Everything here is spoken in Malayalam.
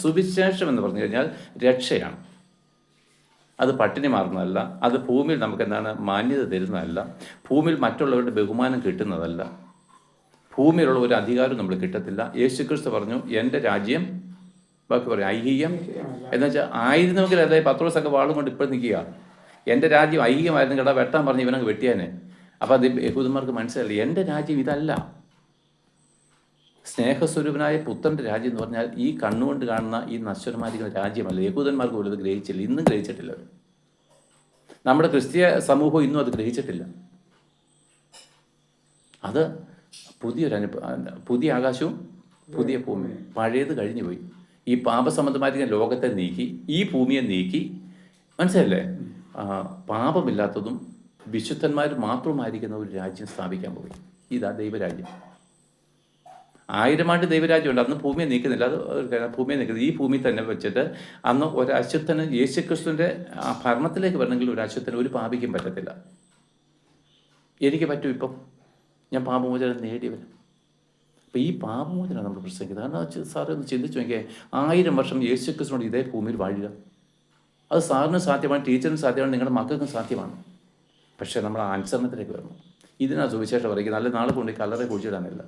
സുവിശേഷം എന്ന് പറഞ്ഞു കഴിഞ്ഞാൽ രക്ഷയാണ്. അത് പട്ടിണി മാറുന്നതല്ല, അത് ഭൂമിയിൽ നമുക്ക് എന്താണ് മാന്യത തരുന്നതല്ല, ഭൂമിയിൽ മറ്റുള്ളവരുടെ ബഹുമാനം കിട്ടുന്നതല്ല, ഭൂമിയിലുള്ള ഒരു അധികാരവും നമ്മൾ കിട്ടത്തില്ല. യേശുക്രിസ്തു പറഞ്ഞു, എൻ്റെ രാജ്യം, ബാക്കി പറയും ഐഹികം എന്ന് വെച്ചാൽ ആയിരുന്നെങ്കിൽ അതായത് പത്രോസൊക്കെ വാളും കൊണ്ട് ഇപ്പോൾ നിൽക്കുക. എൻ്റെ രാജ്യം ഐഹികമായിരുന്നു കേട്ടോ, വെട്ടാൻ പറഞ്ഞ് ഇവനങ്ങ് വെട്ടിയാനെ. അപ്പോൾ അത് യഹൂദന്മാർക്ക് മനസ്സിലായില്ല, എൻ്റെ രാജ്യം ഇതല്ല. സ്നേഹസ്വരൂപനായ പുത്രൻ്റെ രാജ്യം എന്ന് പറഞ്ഞാൽ ഈ കണ്ണുകൊണ്ട് കാണുന്ന ഈ നശ്വരമായിരിക്കുന്ന രാജ്യമല്ല. യഹൂദന്മാർക്ക് പോലും അത് ഗ്രഹിച്ചില്ല, ഇന്നും ഗ്രഹിച്ചിട്ടില്ല അവർ. നമ്മുടെ ക്രിസ്തീയ സമൂഹം ഇന്നും അത് ഗ്രഹിച്ചിട്ടില്ല. അത് പുതിയ ആകാശവും പുതിയ ഭൂമിയും, പഴയത് കഴിഞ്ഞു പോയി. ഈ പാപസംബന്ധമായിരിക്കുന്ന ലോകത്തെ നീക്കി ഈ ഭൂമിയെ നീക്കി, മനസ്സിലല്ലേ, പാപമില്ലാത്തതും വിശുദ്ധന്മാർ മാത്രമായിരിക്കുന്ന ഒരു രാജ്യം സ്ഥാപിക്കാൻ പോയി. ഇതാ ദൈവരാജ്യം. 1000 ആണ്ട് ദൈവരാജ്യമുണ്ട്. അന്ന് ഭൂമിയെ നീക്കുന്നില്ല, അത് ഭൂമിയെ നീക്കുന്നത് ഈ ഭൂമി തന്നെ വെച്ചിട്ട് അന്ന് ഒരു അശുദ്ധന് യേശുക്രിസ്തുവിൻ്റെ ഭരണത്തിലേക്ക് വരണമെങ്കിൽ ഒരു അശുദ്ധന് ഒരു പാപിക്കും പറ്റത്തില്ല. എനിക്ക് പറ്റും, ഇപ്പം ഞാൻ പാപമോചനം നേടിയവൻ. അപ്പോൾ ഈ പാപമോചനം നമ്മൾ പ്രസംഗിക്കുന്നത്. കാരണം സാറ് ഒന്ന് ചിന്തിച്ചു നോക്കിയാൽ 1000 വർഷം യേശുക്രിസ്തുവിനോട് ഇതേ ഭൂമിയിൽ വാഴുക, അത് സാറിനും സാധ്യമാണ്, ടീച്ചറിനും സാധ്യമാണ്, നിങ്ങളുടെ മക്കൾക്കും സാധ്യമാണ്. പക്ഷേ നമ്മൾ അനുസരണത്തിലേക്ക് വരണം. ഇതിനാ സുവിശേഷം പറയുന്നത്. നല്ല നാളെ കൊണ്ട് കല്ലറ കുഴിച്ചിടാനില്ല.